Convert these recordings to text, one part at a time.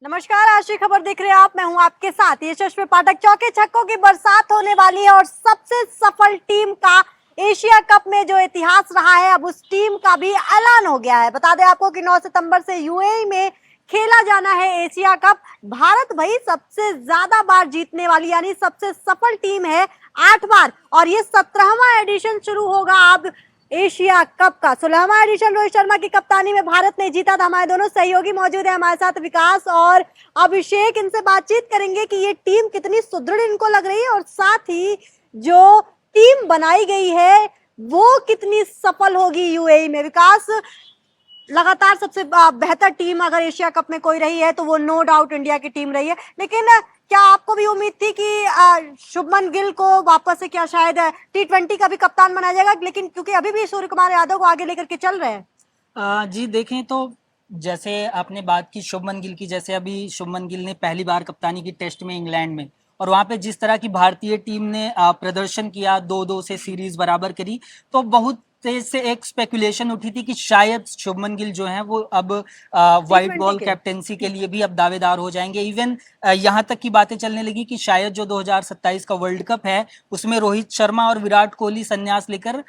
नमस्कार, आज की खबर देख रहे हैं आप। मैं हूं आपके साथ यशस्वी पाठक। चौके छक्कों की बरसात होने वाली है और सबसे सफल टीम का एशिया कप में जो इतिहास रहा है, अब उस टीम का भी ऐलान हो गया है। बता दें आपको कि 9 सितंबर से यूएई में खेला जाना है एशिया कप। भारत भाई सबसे ज्यादा बार जीतने वाली यानी सबसे सफल टीम है, 8 बार, और ये 17वां एडिशन शुरू होगा अब एशिया कप का। 16वां एडिशन रोहित शर्मा की कप्तानी में भारत ने जीता था। हमारे दोनों सहयोगी मौजूद है हमारे साथ, विकास और अभिषेक। इनसे बातचीत करेंगे कि ये टीम कितनी सुदृढ़ इनको लग रही है और साथ ही जो टीम बनाई गई है वो कितनी सफल होगी यूएई में। विकास, लगातार सबसे बेहतर टीम अगर एशिया कप में कोई रही है तो वो नो डाउट इंडिया की टीम रही है, लेकिन क्या आपको भी उम्मीद थी कि शुभमन गिल को वापस से क्या शायद T20 का भी कप्तान बनाया जाएगा, लेकिन क्योंकि अभी भी सूर्य कुमार यादव को आगे लेकर के चल रहे हैं। जी देखें तो जैसे आपने बात की शुभमन गिल की, जैसे अभी शुभमन गिल ने पहली बार कप्तानी की टेस्ट में इंग्लैंड में, और वहां पे जिस तरह की भारतीय टीम ने प्रदर्शन किया, 2-2 से सीरीज बराबर करी, तो बहुत तेज से एक स्पेकुलेशन उठी थी कि शायद शुभमन गिल जो है वो अब व्हाइट T20 बॉल के कैप्टेंसी के लिए भी अब दावेदार हो जाएंगे। इवन यहाँ तक की बातें चलने लगी कि शायद जो 2027 का वर्ल्ड कप है उसमें रोहित शर्मा और विराट कोहली संन्यास लेकर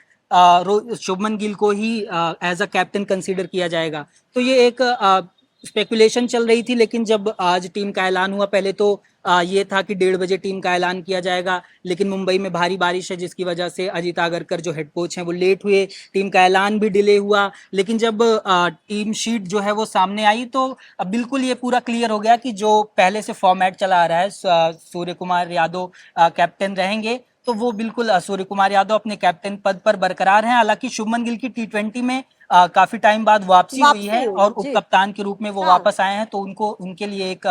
शुभमन गिल को ही एज अ कैप्टन कंसीडर किया जाएगा। तो ये एक स्पेकुलेशन चल रही थी, लेकिन जब आज टीम का ऐलान हुआ, पहले तो ये था कि 1:30 बजे टीम का ऐलान किया जाएगा, लेकिन मुंबई में भारी बारिश है जिसकी वजह से अजीत आगरकर जो हेड कोच हैं वो लेट हुए, टीम का ऐलान भी डिले हुआ। लेकिन जब टीम शीट जो है वो सामने आई तो बिल्कुल ये पूरा क्लियर हो गया कि जो पहले से फॉर्मेट चला आ रहा है, सूर्य कुमार यादव कैप्टन रहेंगे, तो वो बिल्कुल सूर्य कुमार यादव अपने कैप्टन पद पर बरकरार हैं। हालांकि शुभमन गिल की T20 में काफी टाइम बाद वापसी हुई है और उप जी। कप्तान के रूप में वो हाँ। वापस आए हैं, तो उनको उनके लिए एक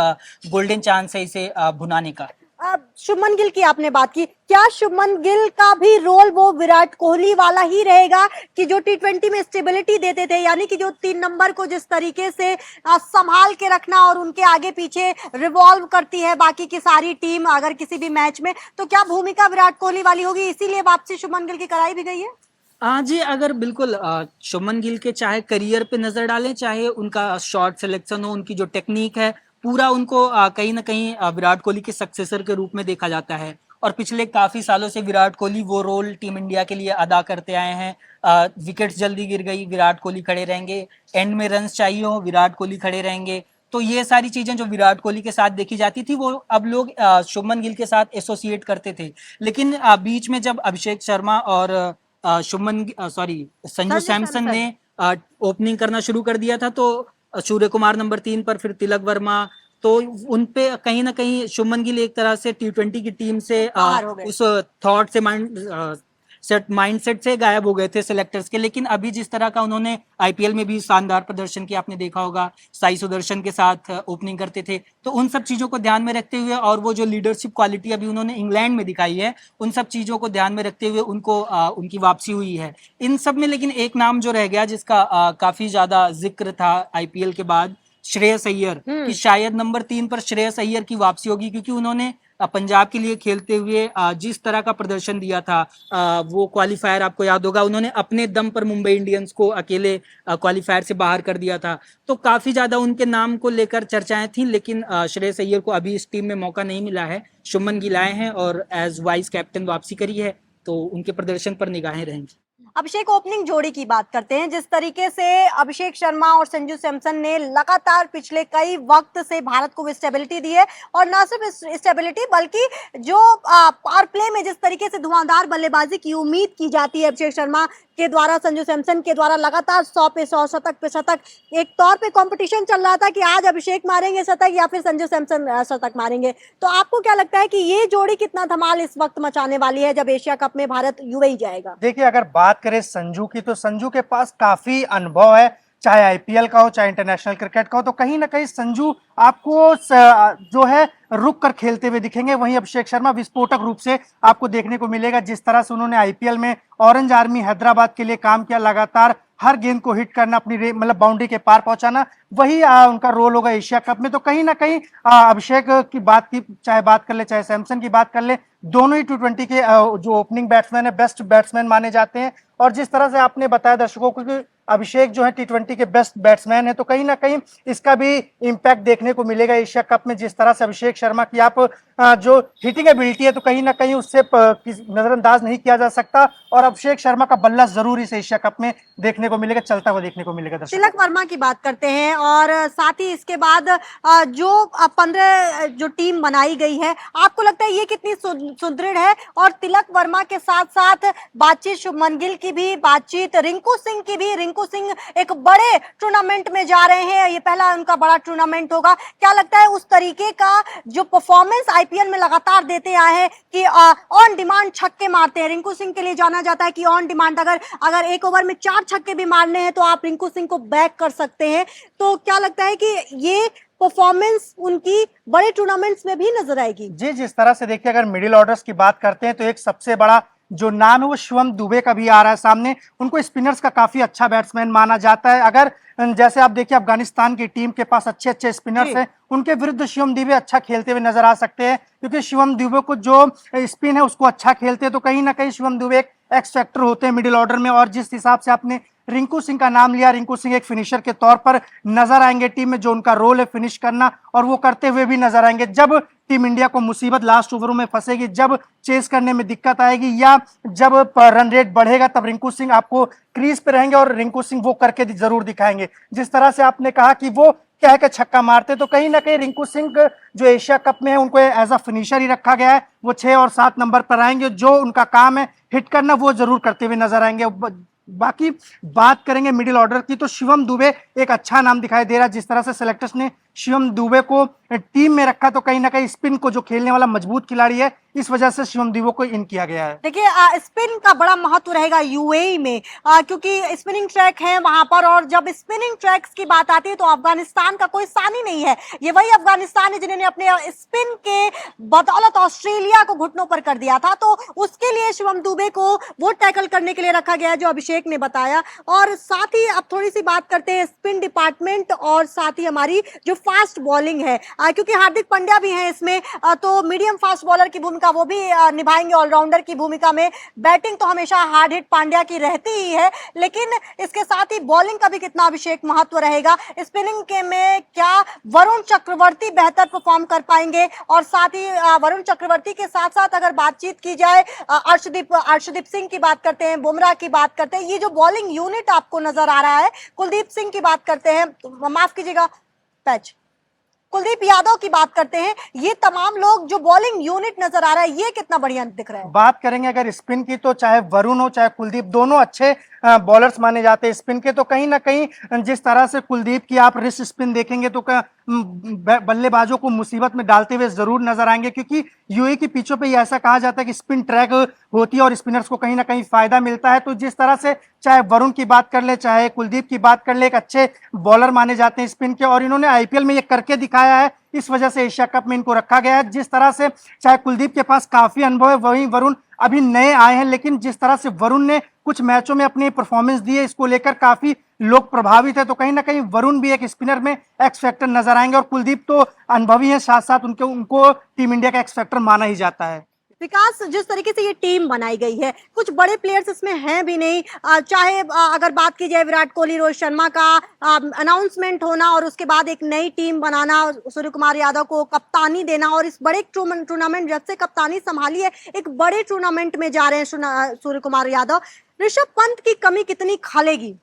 गोल्डन चांस है इसे भुनाने का। अब शुभमन गिल की आपने बात की, क्या शुभमन गिल का भी रोल वो विराट कोहली वाला ही रहेगा कि जो T20 में स्टेबिलिटी देते थे, यानी कि जो 3 नंबर को जिस तरीके से संभाल के रखना और उनके आगे पीछे रिवॉल्व करती है बाकी की सारी टीम अगर किसी भी मैच में, तो क्या भूमिका विराट कोहली वाली होगी, इसीलिए वापसी शुभमन गिल की कराई भी गई है? हाँ जी, अगर बिल्कुल शुभमन गिल के चाहे करियर पे नजर डालें, चाहे उनका शॉट सिलेक्शन हो, उनकी जो टेक्निक है, पूरा उनको कहीं ना कहीं विराट कोहली के सक्सेसर के रूप में देखा जाता है। और पिछले काफी सालों से विराट कोहली वो रोल टीम इंडिया के लिए अदा करते आए हैं। विकेट्स जल्दी गिर गई, विराट कोहली खड़े रहेंगे, एंड में रन्स चाहिए हो, विराट कोहली खड़े रहेंगे। तो ये सारी चीजें जो विराट कोहली के साथ देखी जाती थी वो अब लोग शुभमन गिल के साथ एसोसिएट करते थे। लेकिन बीच में जब अभिषेक शर्मा और संजू सैमसन ने ओपनिंग करना शुरू कर दिया था, तो सूर्य कुमार नंबर 3 पर, फिर तिलक वर्मा, तो उन पे कहीं ना कहीं शुभमन गिल एक तरह से T20 की टीम से उस थॉट से माइंडसेट से गायब हो गए थे सिलेक्टर्स के। लेकिन अभी जिस तरह का उन्होंने आईपीएल में भी शानदार प्रदर्शन किया, आपने देखा होगा, साई सुदर्शन के साथ ओपनिंग करते थे, तो उन सब चीजों को ध्यान में रखते हुए और वो जो लीडरशिप क्वालिटी अभी उन्होंने इंग्लैंड में दिखाई है, उन सब चीजों को ध्यान में रखते हुए उनको उनकी वापसी हुई है इन सब में। लेकिन एक नाम जो रह गया जिसका काफी ज्यादा जिक्र था आईपीएल के बाद, श्रेयस अय्यर, कि शायद नंबर 3 पर श्रेयस अय्यर की वापसी होगी, क्योंकि उन्होंने पंजाब के लिए खेलते हुए जिस तरह का प्रदर्शन दिया था, वो क्वालिफायर आपको याद होगा, उन्होंने अपने दम पर मुंबई इंडियंस को अकेले क्वालिफायर से बाहर कर दिया था। तो काफी ज्यादा उनके नाम को लेकर चर्चाएं थी, लेकिन श्रेयस अय्यर को अभी इस टीम में मौका नहीं मिला है। शुभमन गिल आए हैं और एज वाइस कैप्टन वापसी करी है, तो उनके प्रदर्शन पर निगाहें रहेंगी। अभिषेक, ओपनिंग जोड़ी की बात करते हैं। जिस तरीके से अभिषेक शर्मा और संजू सैमसन ने लगातार पिछले कई वक्त से भारत को स्टेबिलिटी दी है, और न सिर्फ स्टेबिलिटी बल्कि जो पावर प्ले में जिस तरीके से धुआंधार बल्लेबाजी की उम्मीद की जाती है अभिषेक शर्मा के द्वारा, संजू सैमसन के द्वारा, लगातार 100 पे 100, शतक पे शतक, एक तौर पे कंपटीशन चल रहा था कि आज अभिषेक मारेंगे शतक या फिर संजू सैमसन शतक मारेंगे। तो आपको क्या लगता है कि ये जोड़ी कितना धमाल इस वक्त मचाने वाली है जब एशिया कप में भारत यूएई जाएगा? देखिए, अगर बात करें संजू की, तो संजू के पास काफी अनुभव है, चाहे आईपीएल का हो, चाहे इंटरनेशनल क्रिकेट का हो, तो कहीं ना कहीं संजू आपको जो है रुक कर खेलते हुए दिखेंगे। वहीं अभिषेक शर्मा विस्फोटक रूप से आपको देखने को मिलेगा। जिस तरह से उन्होंने आईपीएल में ऑरेंज आर्मी हैदराबाद के लिए काम किया, लगातार हर गेंद को हिट करना, अपनी मतलब बाउंड्री के पार पहुंचाना, वही उनका रोल होगा एशिया कप में। तो कहीं ना कहीं अभिषेक की बात की चाहे बात कर ले, चाहे सैमसन की बात कर ले, दोनों ही T20 के जो ओपनिंग बैट्समैन है बेस्ट बैट्समैन माने जाते हैं। और जिस तरह से आपने बताया दर्शकों को कि अभिषेक जो है T20 के बेस्ट बैट्समैन है, तो कहीं ना कहीं इसका भी इम्पैक्ट देखने को मिलेगा एशिया कप में। जिस तरह से अभिषेक शर्मा की आप जो हिटिंग एबिलिटी है, तो कहीं ना कहीं उससे नजरअंदाज नहीं किया जा सकता। और अभिषेक शर्मा का बल्ला जरूर इस एशिया कप में देखने को मिलेगा, चलता हुआ देखने को मिलेगा। तिलक वर्मा की बात करते हैं और साथ ही इसके बाद जो 15 जो टीम बनाई गई है, आपको लगता है ये कितनी सुदृढ़ है? और तिलक वर्मा के साथ साथ बातचीत शुभमन गिल की भी, बातचीत रिंकू सिंह की भी। रिंकू सिंह एक बड़े टूर्नामेंट में जा रहे हैं, ये पहला उनका बड़ा टूर्नामेंट होगा। क्या लगता है उस तरीके का जो परफॉर्मेंस आईपीएल में लगातार देते आए हैं कि ऑन डिमांड छक्के मारते हैं? रिंकू सिंह के लिए जाना जाता है कि ऑन डिमांड अगर एक ओवर में 4 छक्के भी मारने हैं तो आप रिंकू सिंह को बैक कर सकते हैं। तो क्या लगता है कि ये परफॉर्मेंस उनकी बड़े टूर्नामेंट्स में भी नजर आएगी? जी, जिस तरह से देखिए अगर मिडिल ऑर्डर्स की बात करते हैं तो एक सबसे बड़ा जो नाम है वो शिवम दुबे का भी आ रहा है सामने। उनको स्पिनर्स का काफी अच्छा बैट्समैन माना जाता है। अगर जैसे आप देखिए अफगानिस्तान की टीम के पास अच्छे अच्छे स्पिनर्स हैं, उनके विरुद्ध शिवम दुबे अच्छा खेलते हुए नजर आ सकते हैं, क्योंकि शिवम दुबे को जो स्पिन है उसको अच्छा खेलते हैं। तो कहीं ना कहीं शिवम दुबे एक एक्स फैक्टर होते हैं मिडिल ऑर्डर में। और जिस हिसाब से आपने रिंकू सिंह का नाम लिया, रिंकू सिंह एक फिनिशर के तौर पर नजर आएंगे टीम में, जो उनका रोल है फिनिश करना, और वो करते हुए भी नजर आएंगे। जब टीम इंडिया को मुसीबत लास्ट ओवरों में फंसेगी, जब चेस करने में दिक्कत आएगी या जब रन रेट बढ़ेगा, तब रिंकू सिंह आपको क्रीज पे रहेंगे और रिंकू सिंह वो करके जरूर दिखाएंगे। जिस तरह से आपने कहा कि वो कह के छक्का मारते, तो कहीं ना कहीं रिंकू सिंह जो एशिया कप में है उनको एज अ फिनिशर ही रखा गया है। वो 6 और 7 नंबर पर आएंगे, जो उनका काम है हिट करना वो जरूर करते हुए नजर आएंगे। बाकी बात करेंगे मिडिल ऑर्डर की, तो शिवम दुबे एक अच्छा नाम दिखाई दे रहा है। जिस तरह से सेलेक्टर्स ने शिवम दुबे को टीम में रखा, तो कहीं ना कहीं स्पिन को जो खेलने वाला मजबूत खिलाड़ी है, इस वजह से शिवम दुबे को इन किया गया है। देखिए स्पिन का बड़ा महत्व रहेगा यूएई में, क्योंकि स्पिनिंग ट्रैक है वहां पर। और जब स्पिनिंग ट्रैक्स की बात आती है तो अफगानिस्तान का कोई सानी नहीं है। ये वही अफगानिस्तान है जिन्होंने अपने स्पिन के बदौलत ऑस्ट्रेलिया को घुटनों पर कर दिया था। तो उसके लिए शिवम दुबे को वो टैकल करने के लिए रखा गया है, जो अभिषेक ने बताया। और साथ ही अब थोड़ी सी बात करते हैं स्पिन डिपार्टमेंट और साथ ही हमारी जो फास्ट बॉलिंग है, क्योंकि हार्दिक पांड्या भी हैं इसमें, तो मीडियम फास्ट बॉलर की भूमिका वो भी निभाएंगे ऑलराउंडर की भूमिका में। बैटिंग तो हमेशा हार्ड हिट पांड्या की रहती ही है, लेकिन इसके साथ ही बॉलिंग का भी कितना अभिषेक महत्व रहेगा। स्पिनिंग के में क्या वरुण चक्रवर्ती बेहतर परफॉर्म कर पाएंगे? और साथ ही वरुण चक्रवर्ती के साथ साथ अगर बातचीत की जाए अर्शदीप सिंह की बात करते हैं, बुमराह की बात करते हैं, ये जो बॉलिंग यूनिट आपको नजर आ रहा है, कुलदीप सिंह की बात करते हैं, माफ कीजिएगा पैच, कुलदीप यादव की बात करते हैं, ये तमाम लोग जो बॉलिंग यूनिट नजर आ रहा है, ये कितना बढ़िया दिख रहा है। बात करेंगे अगर स्पिन की, तो चाहे वरुण हो चाहे कुलदीप, दोनों अच्छे बॉलर्स माने जाते हैं स्पिन के। तो कहीं ना कहीं जिस तरह से कुलदीप की आप रिस्ट स्पिन देखेंगे तो बल्लेबाजों को मुसीबत में डालते हुए जरूर नजर आएंगे, क्योंकि यूएई की पिचों पे ऐसा कहा जाता है कि स्पिन ट्रैक होती है और स्पिनर्स को कहीं ना कहीं फायदा मिलता है। तो जिस तरह से चाहे वरुण की बात कर ले चाहे कुलदीप की बात कर ले, एक अच्छे बॉलर माने जाते हैं स्पिन के, और इन्होंने आईपीएल में ये करके दिखाया है, इस वजह से एशिया कप में इनको रखा गया है। जिस तरह से चाहे कुलदीप के पास काफी अनुभव है, वहीं वरुण अभी नए आए हैं, लेकिन जिस तरह से वरुण ने कुछ मैचों में अपनी परफॉर्मेंस दी है, इसको लेकर काफी लोग प्रभावित है। तो कहीं ना कहीं वरुण भी एक स्पिनर में एक्स फैक्टर नजर आएंगे, और कुलदीप तो अनुभवी है, साथ साथ उनको टीम इंडिया का एक्स फैक्टर माना ही जाता है। विकास, जिस तरीके से ये टीम बनाई गई है, कुछ बड़े प्लेयर्स इसमें हैं भी नहीं, चाहे अगर बात की जाए विराट कोहली, रोहित शर्मा का अनाउंसमेंट होना और उसके बाद एक नई टीम बनाना, सूर्य कुमार यादव को कप्तानी देना, और इस बड़े टूर्नामेंट जब से कप्तानी संभाली है, एक बड़े टूर्नामेंट में जा रहे हैं सूर्य कुमार यादव, ऋषभ पंत की कमी कितनी खालेगी?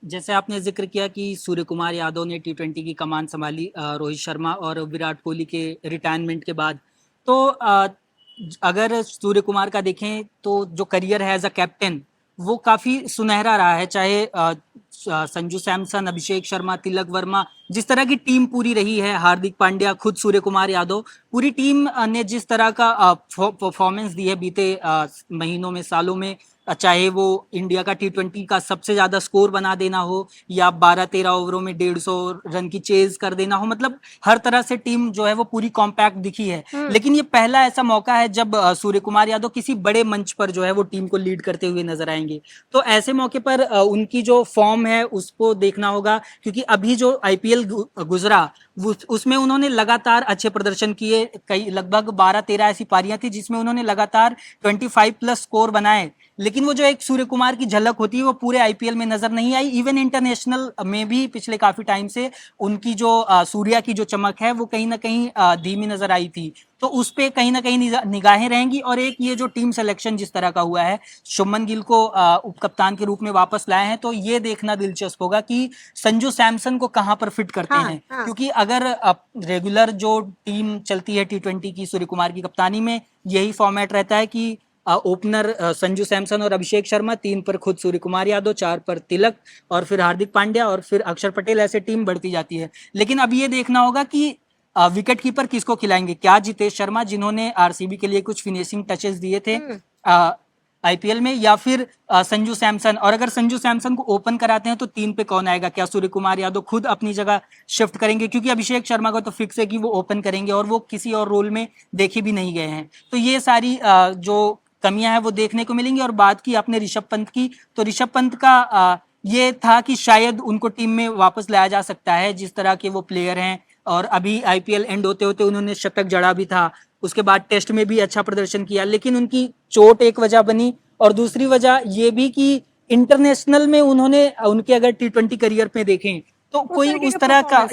जैसे आपने जिक्र किया कि सूर्य कुमार यादव ने T20 की कमान संभाली रोहित शर्मा और विराट कोहली के रिटायरमेंट के बाद, तो अगर सूर्य कुमार का देखें तो जो करियर है एज अ कैप्टन वो काफ़ी सुनहरा रहा है। चाहे संजू सैमसन, अभिषेक शर्मा, तिलक वर्मा, जिस तरह की टीम पूरी रही है, हार्दिक पांड्या, खुद सूर्य कुमार यादव, पूरी टीम ने जिस तरह का परफॉर्मेंस दी है बीते महीनों में, सालों में, चाहे वो इंडिया का T20 का सबसे ज्यादा स्कोर बना देना हो या 12-13 ओवरों में 150 रन की चेज कर देना हो, मतलब हर तरह से टीम जो है वो पूरी कॉम्पैक्ट दिखी है। लेकिन ये पहला ऐसा मौका है जब सूर्य कुमार यादव किसी बड़े मंच पर जो है वो टीम को लीड करते हुए नजर आएंगे। तो ऐसे मौके पर उनकी जो फॉर्म है उसको देखना होगा, क्योंकि अभी जो IPL गुजरा उसमें उन्होंने लगातार अच्छे प्रदर्शन किए। कई लगभग 12-13 ऐसी पारियां थी जिसमें उन्होंने लगातार 25+ स्कोर बनाए, लेकिन वो जो एक सूर्य कुमार की झलक होती है वो पूरे IPL में नजर नहीं आई। इवन इंटरनेशनल में भी पिछले काफी टाइम से उनकी जो सूर्या की जो चमक है वो कहीं ना कहीं धीमी नजर आई थी। तो उस पे कहीं ना कहीं निगाहें रहेंगी। और एक ये जो टीम सिलेक्शन जिस तरह का हुआ है, शुभमन गिल को उप कप्तान के रूप में वापस लाए हैं, तो ये देखना दिलचस्प होगा कि संजू सैमसन को कहां पर फिट करते हैं। क्योंकि अगर रेगुलर जो टीम चलती है T20 की सूर्य कुमार की कप्तानी में, यही फॉर्मेट रहता है कि ओपनर संजू सैमसन और अभिषेक शर्मा, 3 पर खुद सूर्य कुमार यादव, 4 पर तिलक और फिर हार्दिक पांड्या और फिर अक्षर पटेल, ऐसे टीम बढ़ती जाती है। लेकिन अब ये देखना होगा कि विकेट कीपर किसको खिलाएंगे, क्या जितेश शर्मा जिन्होंने RCB के लिए कुछ फिनिशिंग टचेस दिए थे IPL में, या फिर संजू सैमसन। और अगर संजू सैमसन को ओपन कराते हैं तो 3 पे कौन आएगा, क्या सूर्य कुमार यादव खुद अपनी जगह शिफ्ट करेंगे, क्योंकि अभिषेक शर्मा का तो फिक्स है कि वो ओपन करेंगे और वो किसी और रोल में देखे भी नहीं गए हैं। तो ये सारी जो कमियां हैं वो देखने को मिलेंगी। और बात की आपने ऋषभ पंत की, तो ऋषभ पंत का ये था कि शायद उनको टीम में वापस लाया जा सकता है, जिस तरह के वो प्लेयर हैं। और अभी IPL एंड होते होते उन्होंने शतक जड़ा भी था, उसके बाद टेस्ट में भी अच्छा प्रदर्शन किया, लेकिन उनकी चोट एक वजह बनी। और दूसरी वजह ये भी कि इंटरनेशनल में उन्होंने उनके अगर T20 करियर में देखें तो कोई उस तरह का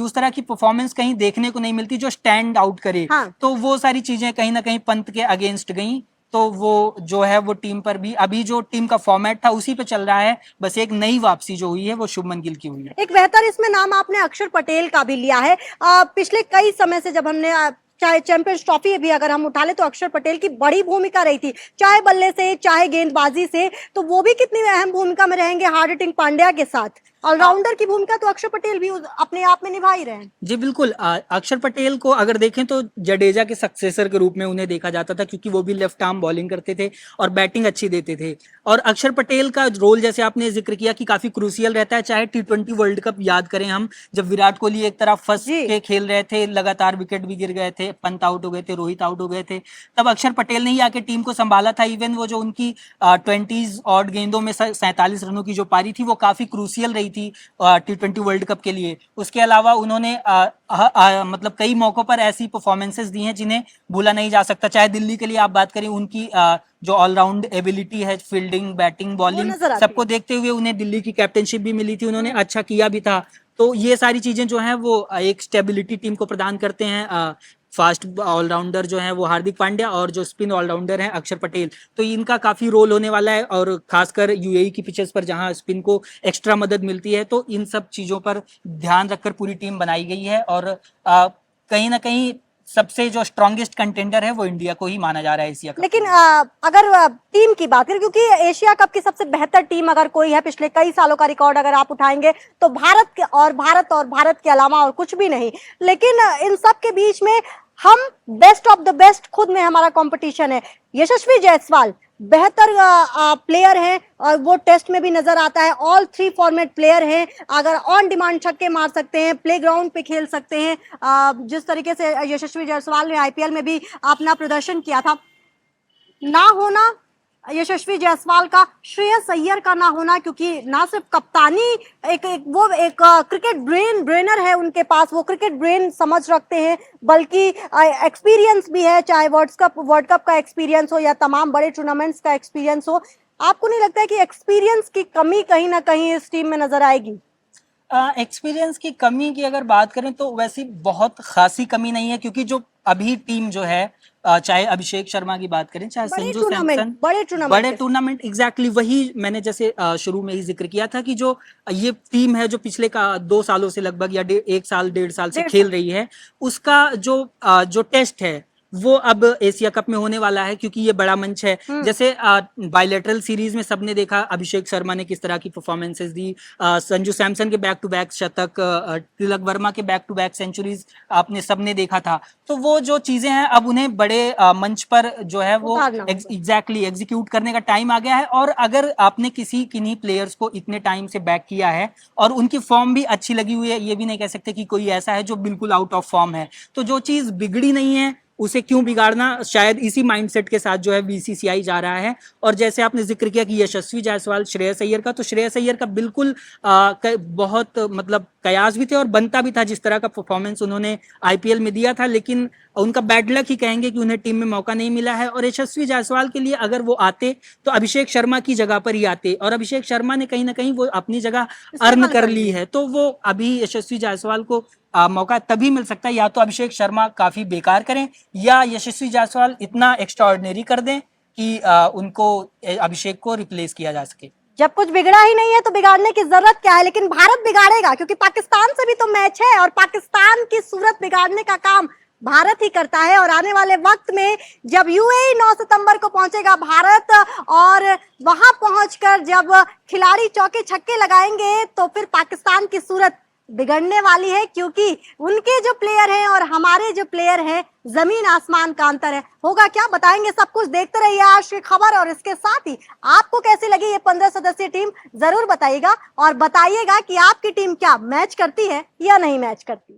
उस तरह की परफॉर्मेंस कहीं देखने को नहीं मिलती जो स्टैंड आउट करे। तो वो सारी चीजें कहीं ना कहीं पंत के अगेंस्ट गई। तो वो जो है वो टीम पर भी अभी जो टीम का फॉर्मेट था उसी पे चल रहा है। बस एक नई वापसी जो हुई है वो शुभमन गिल की हुई है। एक बेहतर इसमें नाम आपने अक्षर पटेल का भी लिया है। पिछले कई समय से जब हमने चाहे चैंपियंस ट्रॉफी भी अगर हम उठा ले तो अक्षर पटेल की बड़ी भूमिका रही थी, चाहे बल्ले से चाहे गेंदबाजी से। तो वो भी कितनी अहम भूमिका में रहेंगे हार्ड हिटिंग पांड्या के साथ। ऑलराउंडर की भूमिका तो अक्षर पटेल भी अपने आप में निभा ही रहे हैं। जी बिल्कुल। अक्षर पटेल को अगर देखें तो जडेजा के सक्सेसर के रूप में उन्हें देखा जाता था, क्योंकि वो भी लेफ्ट आर्म बॉलिंग करते थे और बैटिंग अच्छी देते थे। और अक्षर पटेल का रोल जैसे आपने जिक्र किया कि काफी क्रूसियल रहता है, चाहे T20 वर्ल्ड कप याद करें हम, जब विराट कोहली एक तरफ फंस के खेल रहे थे, लगातार विकेट भी गिर गए थे, पंत आउट हो गए थे, रोहित आउट हो गए थे, तब अक्षर पटेल ने ही आके टीम को संभाला था। इवन वो जो उनकी 20 ऑड गेंदों में 47 रनों की जो पारी थी वो काफी क्रूसियल रही थी T20 वर्ल्ड कप के लिए। उसके अलावा उन्होंने मतलब कई मौकों पर ऐसी परफॉर्मेंसेस दी हैं जिन्हें भूला नहीं जा सकता। चाहे दिल्ली के लिए आप बात करें, उनकी जो ऑलराउंड एबिलिटी है, फील्डिंग, बैटिंग, बॉलिंग, सबको देखते हुए उन्हें दिल्ली की कैप्टनशिप भी मिली थी, उन्होंने अच्छा किया भी था। तो ये सारी चीजें जो हैं वो एक स्टेबिलिटी टीम को प्रदान करते हैं। फास्ट ऑलराउंडर जो है वो हार्दिक पांड्या और जो स्पिन ऑलराउंडर हैं अक्षर पटेल, तो इनका काफी रोल होने वाला है। और खासकर UAE की पिचेस पर जहां स्पिन को एक्स्ट्रा मदद मिलती है, तो इन सब चीजों पर ध्यान रखकर पूरी टीम बनाई गई है। और कहीं ना कहीं सबसे जो स्ट्रॉन्गेस्ट कंटेंडर है वो इंडिया को ही माना जा रहा है एशिया कप। लेकिन अगर टीम की बात करें, क्योंकि एशिया कप की सबसे बेहतर टीम अगर कोई है पिछले कई सालों का रिकॉर्ड अगर आप उठाएंगे तो भारत के अलावा और कुछ भी नहीं। लेकिन इन सब के बीच में हम बेस्ट ऑफ द बेस्ट, खुद में हमारा कंपटीशन है। यशस्वी जायसवाल बेहतर प्लेयर हैं और वो टेस्ट में भी नजर आता है। ऑल 3 फॉर्मेट प्लेयर हैं, अगर ऑन डिमांड छक्के मार सकते हैं, प्लेग्राउंड पे खेल सकते हैं। जिस तरीके से यशस्वी जायसवाल ने IPL में भी अपना प्रदर्शन किया था, ना होना यशस्वी जायसवाल का, श्रेयस अय्यर का ना होना, क्योंकि ना सिर्फ कप्तानी एक क्रिकेट ब्रेनर है उनके पास, वो क्रिकेट ब्रेन समझ रखते हैं, बल्कि एक्सपीरियंस भी है, चाहे वर्ल्ड कप का एक्सपीरियंस हो या तमाम बड़े टूर्नामेंट्स का एक्सपीरियंस हो। आपको नहीं लगता है कि एक्सपीरियंस की कमी कहीं ना कहीं इस टीम में नजर आएगी? एक्सपीरियंस की कमी की अगर बात करें तो वैसी बहुत खासी कमी नहीं है, क्योंकि जो अभी टीम जो है, चाहे अभिषेक शर्मा की बात करें, चाहे संजू सैमसन, बड़े टूर्नामेंट, एग्जैक्टली वही मैंने जैसे शुरू में ही जिक्र किया था कि जो ये टीम है जो पिछले 2 सालों से लगभग या 1 साल 1.5 साल से खेल रही है, उसका जो टेस्ट है वो अब एशिया कप में होने वाला है, क्योंकि ये बड़ा मंच है। जैसे बायलैटरल सीरीज में सबने देखा अभिषेक शर्मा ने किस तरह की परफॉर्मेंसेस दी, संजू सैमसन के बैक टू बैक शतक, तिलक वर्मा के बैक टू बैक सेंचुरीज आपने सबने देखा था। तो वो जो चीजें हैं अब उन्हें बड़े मंच पर जो है वो एग्जैक्टली एग्जीक्यूट करने का टाइम आ गया है। और अगर आपने किन्हीं प्लेयर्स को इतने टाइम से बैक किया है और उनकी फॉर्म भी अच्छी लगी हुई है, ये भी नहीं कह सकते कि कोई ऐसा है जो बिल्कुल आउट ऑफ फॉर्म है, तो जो चीज बिगड़ी नहीं है उसे क्यों बिगाड़ना। शायद इसी माइंडसेट के साथ जो है बीसीसीआई जा रहा है। और जैसे आपने जिक्र किया कि यशस्वी जायसवाल, श्रेयस अय्यर का, तो श्रेयस अय्यर का बिल्कुल बहुत मतलब कयास भी थे और बनता भी था जिस तरह का परफॉर्मेंस उन्होंने आईपीएल में दिया था, लेकिन उनका बैड लक ही कहेंगे कि उन्हें टीम में मौका नहीं मिला है। और यशस्वी जायसवाल के लिए अगर वो आते तो अभिषेक शर्मा की जगह पर ही आते, और अभिषेक शर्मा ने कहीं ना कहीं वो अपनी जगह अर्न कर ली है, तो वो अभी यशस्वी जायसवाल को मौका तभी मिल सकता है या तो अभिषेक शर्मा काफी बेकार करें या यशस्वी जायसवाल इतना एक्स्ट्राऑर्डिनरी कर दें कि उनको अभिषेक को रिप्लेस किया जा सके। जब कुछ बिगड़ा ही नहीं है तो बिगाड़ने की जरूरत क्या है, लेकिन भारत बिगाड़ेगा क्योंकि पाकिस्तान से भी तो मैच है और पाकिस्तान की सूरत बिगाड़ने का काम भारत ही करता है। और आने वाले वक्त में जब यूएई 9 सितंबर को पहुंचेगा भारत, और वहां पहुंचकर जब खिलाड़ी चौके छक्के लगाएंगे तो फिर पाकिस्तान की सूरत बिगड़ने वाली है, क्योंकि उनके जो प्लेयर हैं और हमारे जो प्लेयर हैं जमीन आसमान का अंतर है। होगा क्या, बताएंगे सब कुछ। देखते रहिए आज की खबर, और इसके साथ ही आपको कैसी लगी ये 15 सदस्यीय टीम जरूर बताइएगा, और बताइएगा कि आपकी टीम क्या मैच करती है या नहीं मैच करती।